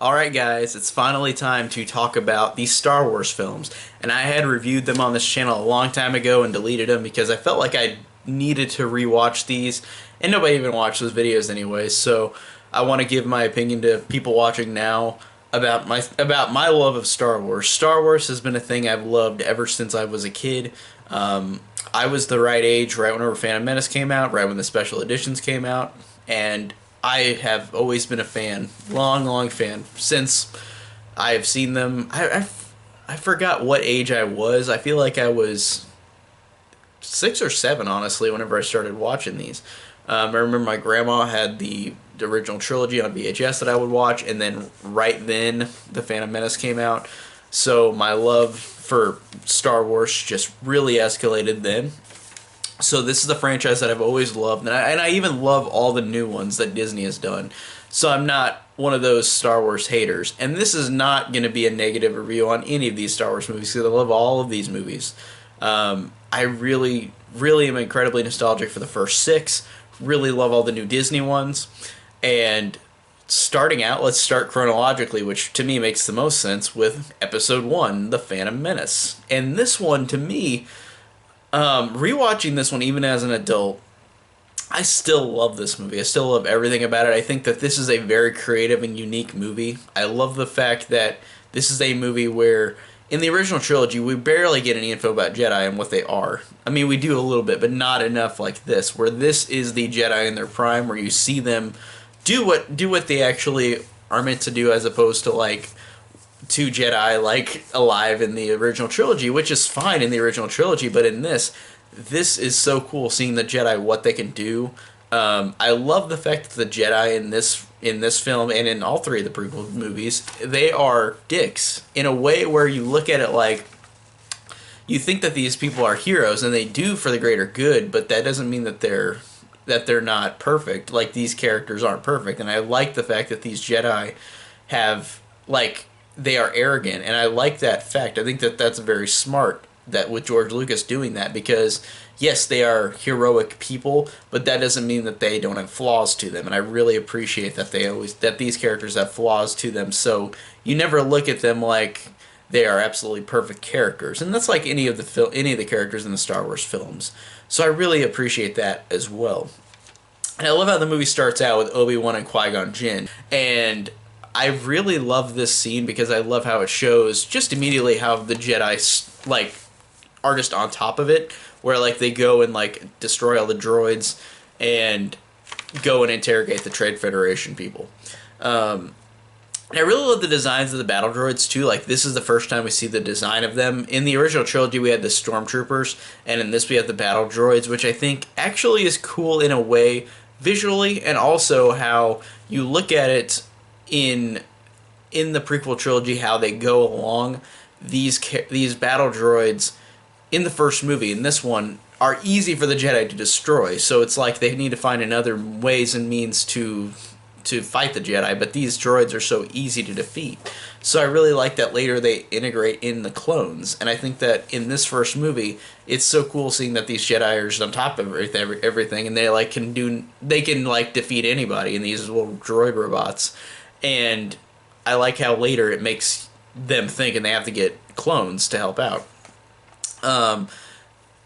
Alright guys, it's finally time to talk about these Star Wars films. And I had reviewed them on this channel a long time ago and deleted them because I felt like I needed to rewatch these. And nobody even watched those videos anyway, so I want to give my opinion to people watching now about my love of Star Wars. Star Wars has been a thing I've loved ever since I was a kid. I was the right age right whenever Phantom Menace came out, right when the special editions came out, and I have always been a fan, long fan, since I have seen them. I forgot what age I was. I feel like I was 6 or 7, honestly, whenever I started watching these. I remember my grandma had the original trilogy on VHS that I would watch, and then right then the Phantom Menace came out. So my love for Star Wars just really escalated then. So this is a franchise that I've always loved, and I even love all the new ones that Disney has done. So I'm not one of those Star Wars haters. And this is not going to be a negative review on any of these Star Wars movies, because I love all of these movies. I really am incredibly nostalgic for the first 6. Really love all the new Disney ones. And starting out, let's start chronologically, which to me makes the most sense, with Episode 1, The Phantom Menace. And this one, to me, rewatching this one even as an adult, I still love this movie. I still love everything about it. I think that this is a very creative and unique movie. I love the fact that this is a movie where, in the original trilogy, we barely get any info about Jedi and what they are. I mean, we do a little bit, but not enough like this, where this is the Jedi in their prime, where you see them do what they actually are meant to do, as opposed to, like, 2 Jedi, like, alive in the original trilogy, which is fine in the original trilogy, but in this is so cool, seeing the Jedi, what they can do. I love the fact that the Jedi in this film, and in all 3 of the prequel movies, they are dicks, in a way where you look at it like, you think that these people are heroes, and they do for the greater good, but that doesn't mean that they're not perfect. Like, these characters aren't perfect, and I like the fact that these Jedi have, like, they are arrogant, and I like that fact. I think that that's very smart, that with George Lucas doing that, because yes, they are heroic people, but that doesn't mean that they don't have flaws to them. And I really appreciate that that these characters have flaws to them, so you never look at them like they are absolutely perfect characters. And that's like any of the characters in the Star Wars films. So I really appreciate that as well. And I love how the movie starts out with Obi-Wan and Qui-gon Jinn, and I really love this scene because I love how it shows just immediately how the Jedi, like, are just on top of it, where, like, they go and, like, destroy all the droids and go and interrogate the Trade Federation people. And I really love the designs of the battle droids too. Like, this is the first time we see the design of them. In the original trilogy we had the stormtroopers, and in this we have the battle droids, which I think actually is cool in a way visually, and also how you look at it in the prequel trilogy, how they go along. These battle droids in the first movie, in this one, are easy for the Jedi to destroy. So it's like they need to find another ways and means to fight the Jedi, but these droids are so easy to defeat. So I really like that later they integrate in the clones, and I think that in this first movie, it's so cool seeing that these Jedi are just on top of everything, and they can defeat anybody in these little droid robots. And I like how later it makes them think, and they have to get clones to help out.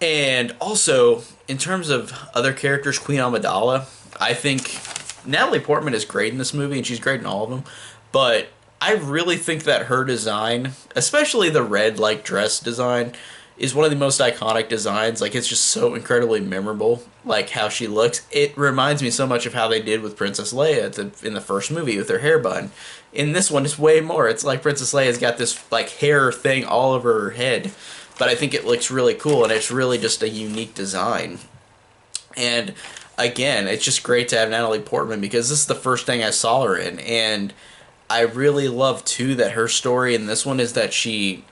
And also, in terms of other characters, Queen Amidala, I think Natalie Portman is great in this movie, and she's great in all of them, but I really think that her design, especially the red, like, dress design, is one of the most iconic designs. Like, it's just so incredibly memorable, like, how she looks. It reminds me so much of how they did with Princess Leia in the first movie with her hair bun. In this one, it's way more. It's like Princess Leia's got this, like, hair thing all over her head, but I think it looks really cool, and it's really just a unique design. And again, it's just great to have Natalie Portman, because this is the first thing I saw her in, and I really love too that her story in this one is that she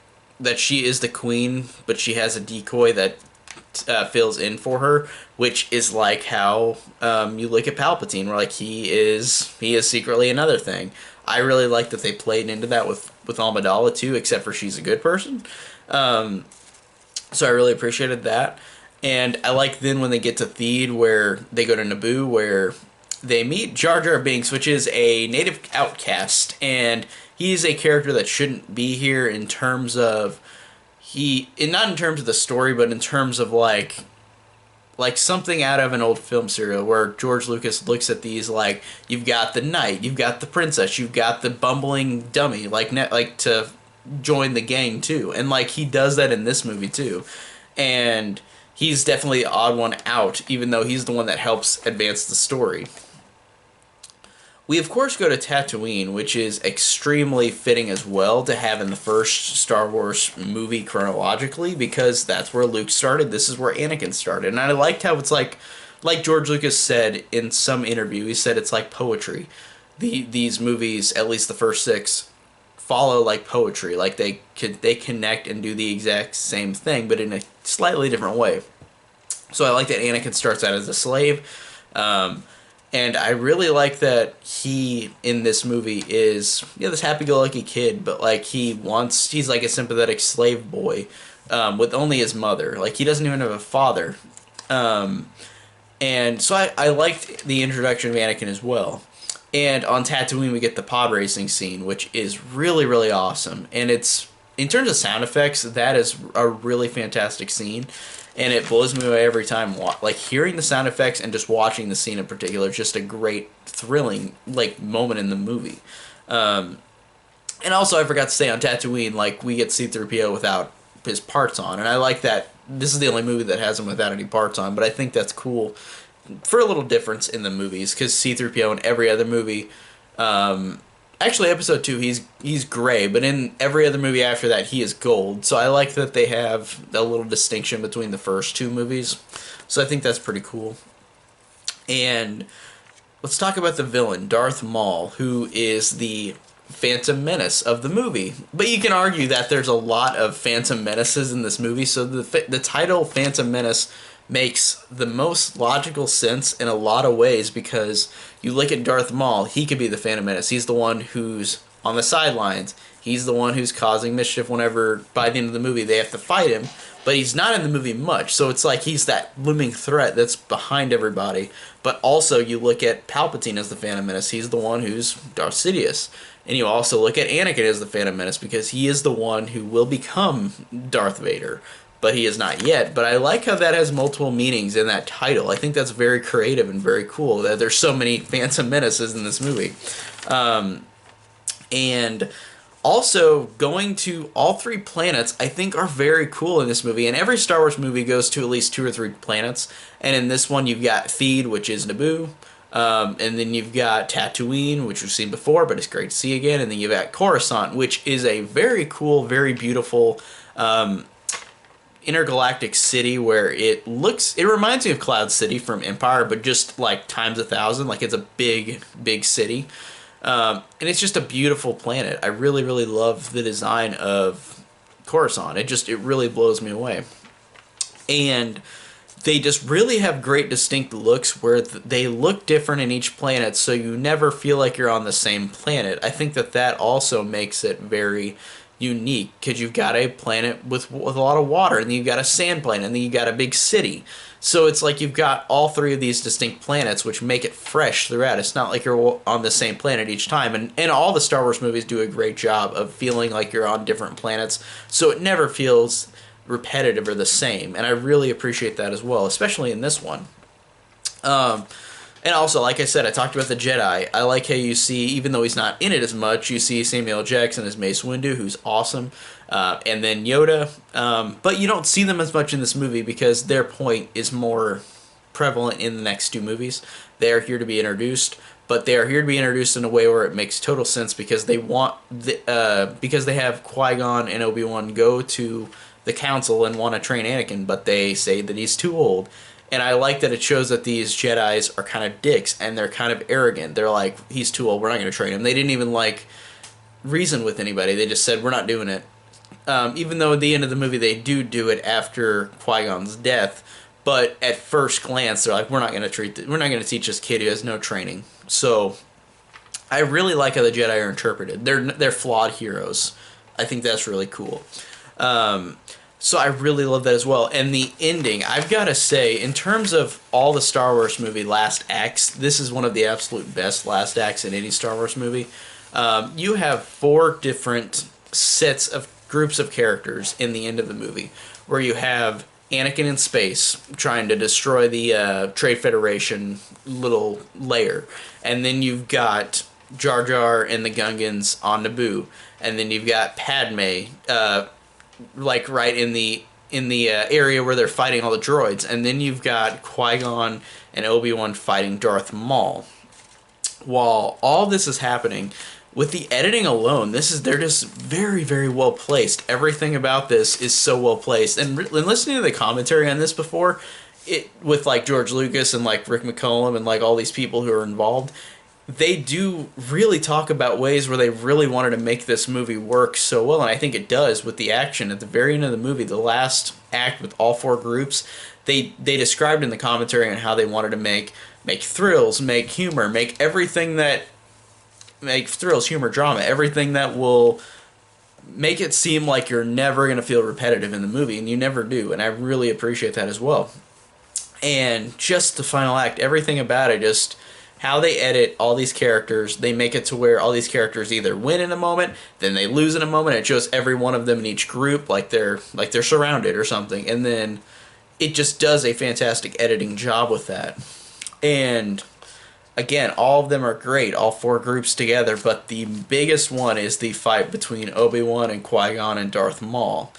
is the queen, but she has a decoy that fills in for her, which is like how you look at Palpatine, where, like, he is secretly another thing. I really like that they played into that with Amidala too, except for she's a good person. So I really appreciated that. And I like then when they get to Theed, where they go to Naboo, where they meet Jar Jar Binks, which is a native outcast, and he's a character that shouldn't be here in terms of not in terms of the story, but in terms of like something out of an old film serial where George Lucas looks at these like, you've got the knight, you've got the princess, you've got the bumbling dummy, like to join the gang too, and like he does that in this movie too, and he's definitely the odd one out, even though he's the one that helps advance the story. We, of course, go to Tatooine, which is extremely fitting as well to have in the first Star Wars movie chronologically, because that's where Luke started. This is where Anakin started. And I liked how it's like George Lucas said in some interview, he said it's like poetry. These movies, at least the first 6, follow like poetry. Like they connect and do the exact same thing, but in a slightly different way. So I like that Anakin starts out as a slave. And I really like that he, in this movie, is this happy-go-lucky kid, but like he's like a sympathetic slave boy with only his mother. Like he doesn't even have a father. And so I liked the introduction of Anakin as well. And on Tatooine we get the pod racing scene, which is really, really awesome. And it's, in terms of sound effects, that is a really fantastic scene. And it blows me away every time. Like, hearing the sound effects and just watching the scene in particular is just a great, thrilling, like, moment in the movie. And also, I forgot to say, on Tatooine, like, we get C-3PO without his parts on. And I like that. This is the only movie that has him without any parts on. But I think that's cool for a little difference in the movies. Because C-3PO in every other movie... actually, episode 2, he's gray, but in every other movie after that, he is gold. So I like that they have a little distinction between the first 2 movies. So I think that's pretty cool. And let's talk about the villain, Darth Maul, who is the Phantom Menace of the movie. But you can argue that there's a lot of Phantom Menaces in this movie, so the title Phantom Menace makes the most logical sense in a lot of ways, because you look at Darth Maul, he could be the Phantom Menace. He's the one who's on the sidelines. He's the one who's causing mischief whenever, by the end of the movie, they have to fight him. But he's not in the movie much, so it's like he's that looming threat that's behind everybody. But also, you look at Palpatine as the Phantom Menace. He's the one who's Darth Sidious. And you also look at Anakin as the Phantom Menace, because he is the one who will become Darth Vader. But he is not yet. But I like how that has multiple meanings in that title. I think that's very creative and very cool that there's so many Phantom Menaces in this movie. And also, going to all 3 planets, I think, are very cool in this movie. And every Star Wars movie goes to at least 2 or 3 planets. And in this one, you've got Theed, which is Naboo. And then you've got Tatooine, which we've seen before, but it's great to see again. And then you've got Coruscant, which is a very cool, very beautiful... intergalactic city where it reminds me of Cloud City from Empire, but just like times 1,000. Like, it's a big city, and it's just a beautiful planet. I really, really love the design of Coruscant. It really blows me away. And they just really have great distinct looks where they look different in each planet, so you never feel like you're on the same planet. I think that also makes it very unique, because you've got a planet with a lot of water, and then you've got a sand planet, and then you've got a big city. So it's like you've got all 3 of these distinct planets, which make it fresh throughout. It's not like you're on the same planet each time. And all the Star Wars movies do a great job of feeling like you're on different planets, so it never feels repetitive or the same. And I really appreciate that as well, especially in this one. And also, like I said, I talked about the Jedi. I like how you see, even though he's not in it as much, you see Samuel L. Jackson as Mace Windu, who's awesome, and then Yoda. But you don't see them as much in this movie because their point is more prevalent in the next 2 movies. They are here to be introduced, but they are here to be introduced in a way where it makes total sense, because they because they have Qui-gon and Obi-Wan go to the council and want to train Anakin, but they say that he's too old. And I like that it shows that these Jedis are kind of dicks, and they're kind of arrogant. They're like, he's too old, we're not going to train him. They didn't even, reason with anybody. They just said, we're not doing it. Even though at the end of the movie they do it after Qui-Gon's death, but at first glance they're like, we're not going to teach this kid who has no training. So I really like how the Jedi are interpreted. They're flawed heroes. I think that's really cool. So I really love that as well. And the ending, I've got to say, in terms of all the Star Wars movie last acts, this is one of the absolute best last acts in any Star Wars movie. You have four different sets of groups of characters in the end of the movie, where you have Anakin in space trying to destroy the Trade Federation little layer, and then you've got Jar Jar and the Gungans on Naboo, and then you've got Padme, like right in the area where they're fighting all the droids, and then you've got Qui-Gon and Obi-Wan fighting Darth Maul. While all this is happening, with the editing alone, they're just very, very well placed. Everything about this is so well placed. And listening to the commentary on this before, it with like George Lucas and like Rick McCollum and like all these people who are involved, they do really talk about ways where they really wanted to make this movie work so well, and I think it does with the action at the very end of the movie. The last act with all four groups, they described in the commentary on how they wanted to make thrills, make humor, make thrills, humor, drama, everything that will make it seem like you're never going to feel repetitive in the movie, and you never do, and I really appreciate that as well. And just the final act, everything about it, just how they edit all these characters, they make it to where all these characters either win in a moment, then they lose in a moment. It shows every one of them in each group like they're surrounded or something, and then it just does a fantastic editing job with that. And again, all of them are great, all four groups together, but the biggest one is the fight between Obi-Wan and Qui-Gon and Darth Maul,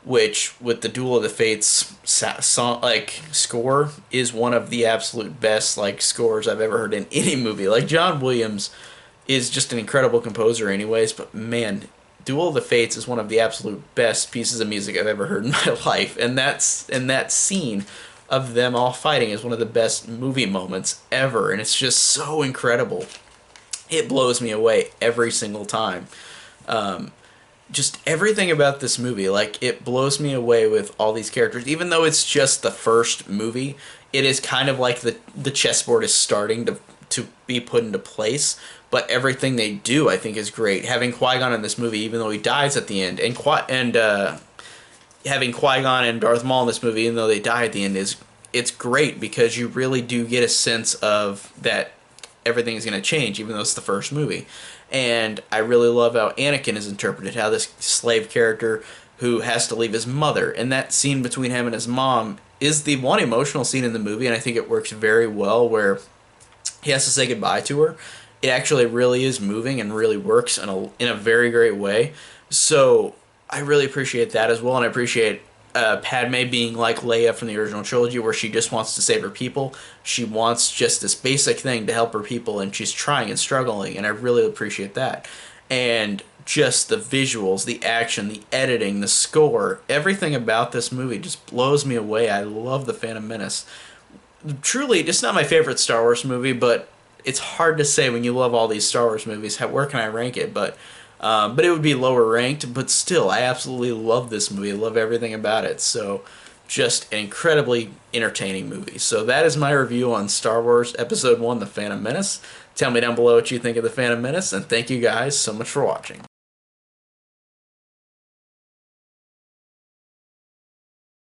which, with the Duel of the Fates song, like, score, is one of the absolute best, like, scores I've ever heard in any movie. Like, John Williams is just an incredible composer anyways, but man, Duel of the Fates is one of the absolute best pieces of music I've ever heard in my life, and that scene of them all fighting is one of the best movie moments ever, and it's just so incredible. It blows me away every single time. Just everything about this movie, like, it blows me away with all these characters. Even though it's just the first movie, it is kind of like the chessboard is starting to be put into place, but everything they do, I think, is great. Having Qui-Gon in this movie, even though he dies at the end, and having Qui-Gon and Darth Maul in this movie, even though they die at the end, it's great because you really do get a sense of that everything is going to change, even though it's the first movie. And I really love how Anakin is interpreted, how this slave character who has to leave his mother, and that scene between him and his mom is the one emotional scene in the movie, and I think it works very well, where he has to say goodbye to her. It actually really is moving and really works in a very great way. So I really appreciate that as well, and I appreciate Padme being like Leia from the original trilogy, where she just wants to save her people. She wants just this basic thing to help her people, and she's trying and struggling, and I really appreciate that. And just the visuals, the action, the editing, the score, everything about this movie just blows me away. I love The Phantom Menace. Truly, it's not my favorite Star Wars movie, but it's hard to say when you love all these Star Wars movies. Where can I rank it? But it would be lower ranked, but still, I absolutely love this movie. I love everything about it. So, just an incredibly entertaining movie. So that is my review on Star Wars Episode 1, The Phantom Menace. Tell me down below what you think of The Phantom Menace, and thank you guys so much for watching.